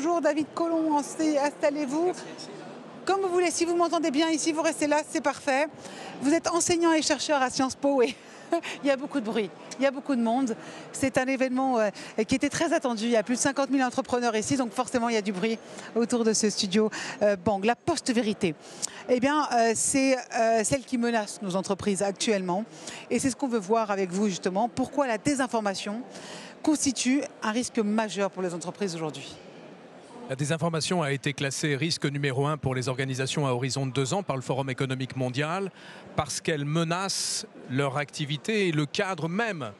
bonjour, David Collomb, installez-vous. Comme vous voulez, si vous m'entendez bien ici, vous restez là, c'est parfait. Vous êtes enseignant et chercheur à Sciences Po, oui. Il y a beaucoup de bruit, il y a beaucoup de monde. C'est un événement qui était très attendu. Il y a plus de 50 000 entrepreneurs ici, donc forcément il y a du bruit autour de ce studio Bang. La post-vérité, eh bien, c'est celle qui menace nos entreprises actuellement. Et c'est ce qu'on veut voir avec vous justement. Pourquoi la désinformation constitue un risque majeur pour les entreprises aujourd'hui. La désinformation a été classée risque numéro 1 pour les organisations à horizon de 2 ans par le Forum économique mondial parce qu'elle menace leur activité et le cadre même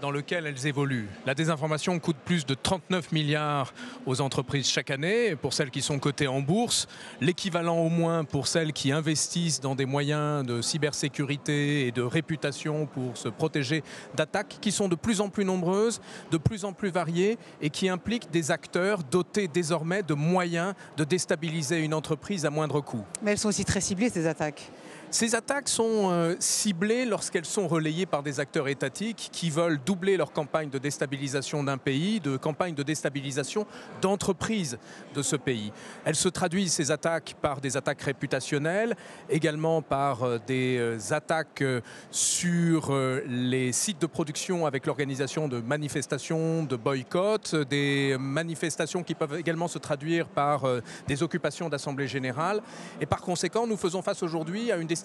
dans lequel elles évoluent. La désinformation coûte plus de 39 milliards aux entreprises chaque année, pour celles qui sont cotées en bourse, l'équivalent au moins pour celles qui investissent dans des moyens de cybersécurité et de réputation pour se protéger d'attaques qui sont de plus en plus nombreuses, de plus en plus variées et qui impliquent des acteurs dotés désormais de moyens de déstabiliser une entreprise à moindre coût. Mais elles sont aussi très ciblées, ces attaques. Ces attaques sont ciblées lorsqu'elles sont relayées par des acteurs étatiques qui veulent doubler leur campagne de déstabilisation d'un pays, de campagne de déstabilisation d'entreprises de ce pays. Elles se traduisent, ces attaques, par des attaques réputationnelles, également par des attaques sur les sites de production avec l'organisation de manifestations, de boycotts, des manifestations qui peuvent également se traduire par des occupations d'assemblées générales. Et par conséquent, nous faisons face aujourd'hui à une déstabilisation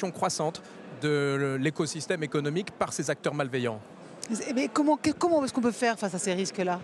croissante de l'écosystème économique par ces acteurs malveillants. Mais comment est-ce qu'on peut faire face à ces risques-là?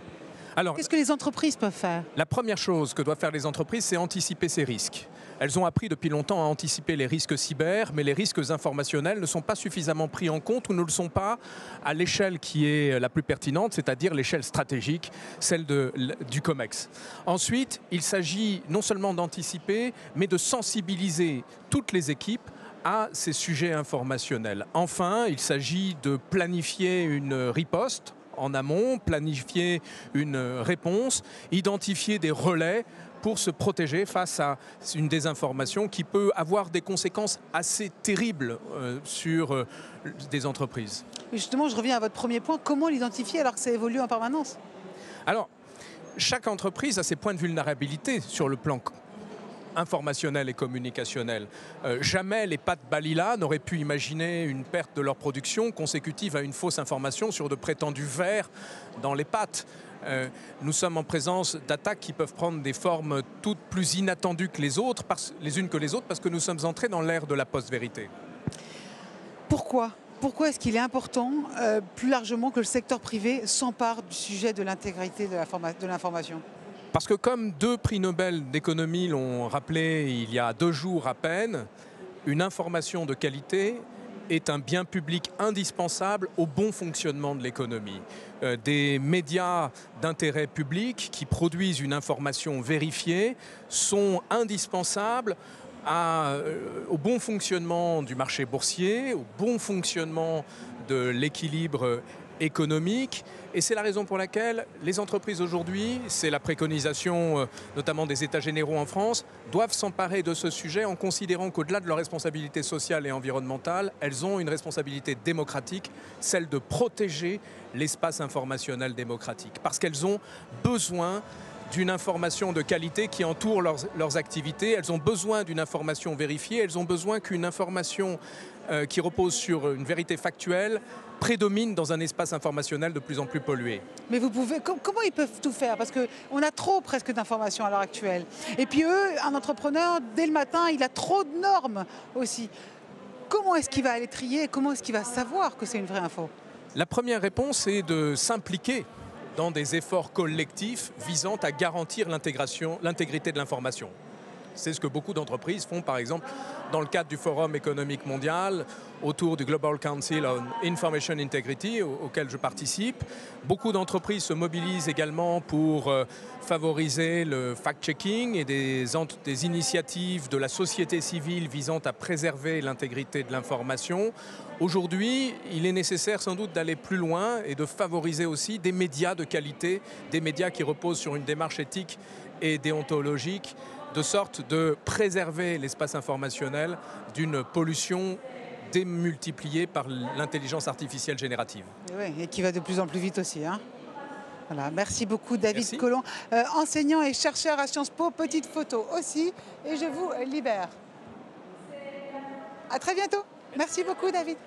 Qu'est-ce que les entreprises peuvent faire? La première chose que doivent faire les entreprises, c'est anticiper ces risques. Elles ont appris depuis longtemps à anticiper les risques cyber, mais les risques informationnels ne sont pas suffisamment pris en compte ou ne le sont pas à l'échelle qui est la plus pertinente, c'est-à-dire l'échelle stratégique, celle du COMEX. Ensuite, il s'agit non seulement d'anticiper, mais de sensibiliser toutes les équipes à ces sujets informationnels. Enfin, il s'agit de planifier une riposte en amont, planifier une réponse, identifier des relais pour se protéger face à une désinformation qui peut avoir des conséquences assez terribles sur des entreprises. Et justement, je reviens à votre premier point, comment l'identifier alors que ça évolue en permanence? Alors, chaque entreprise a ses points de vulnérabilité sur le plan informationnel et communicationnel. Jamais les pattes Balila n'auraient pu imaginer une perte de leur production consécutive à une fausse information sur de prétendus vers dans les pattes. Nous sommes en présence d'attaques qui peuvent prendre des formes toutes plus inattendues que les autres, les unes que les autres, parce que nous sommes entrés dans l'ère de la post-vérité. Pourquoi est-ce qu'il est important, plus largement, que le secteur privé s'empare du sujet de l'intégrité de l'information? Parce que comme 2 prix Nobel d'économie l'ont rappelé il y a 2 jours à peine, une information de qualité est un bien public indispensable au bon fonctionnement de l'économie. Des médias d'intérêt public qui produisent une information vérifiée sont indispensables au bon fonctionnement du marché boursier, au bon fonctionnement de l'équilibre économique. Et c'est la raison pour laquelle les entreprises aujourd'hui, c'est la préconisation notamment des États généraux en France, doivent s'emparer de ce sujet en considérant qu'au-delà de leur responsabilité sociale et environnementale, elles ont une responsabilité démocratique, celle de protéger l'espace informationnel démocratique. Parce qu'elles ont besoin d'une information de qualité qui entoure leurs activités. Elles ont besoin d'une information vérifiée, elles ont besoin qu'une information qui repose sur une vérité factuelle prédomine dans un espace informationnel de plus en plus pollué. Mais comment ils peuvent tout faire? Parce qu'on a trop presque d'informations à l'heure actuelle. Et puis eux, un entrepreneur, dès le matin, il a trop de normes aussi. Comment est-ce qu'il va aller trier? Comment est-ce qu'il va savoir que c'est une vraie info? La première réponse est de s'impliquer dans des efforts collectifs visant à garantir l'intégrité de l'information. C'est ce que beaucoup d'entreprises font, par exemple, dans le cadre du Forum économique mondial, autour du Global Council on Information Integrity, auquel je participe. Beaucoup d'entreprises se mobilisent également pour favoriser le fact-checking et des initiatives de la société civile visant à préserver l'intégrité de l'information. Aujourd'hui, il est nécessaire sans doute d'aller plus loin et de favoriser aussi des médias de qualité, des médias qui reposent sur une démarche éthique et déontologique, de sorte de préserver l'espace informationnel d'une pollution démultipliée par l'intelligence artificielle générative. Et, oui, et qui va de plus en plus vite aussi, hein. Voilà, merci beaucoup David Merci. Collomb, enseignant et chercheur à Sciences Po. Petite photo aussi, et je vous libère. À très bientôt. Merci beaucoup David.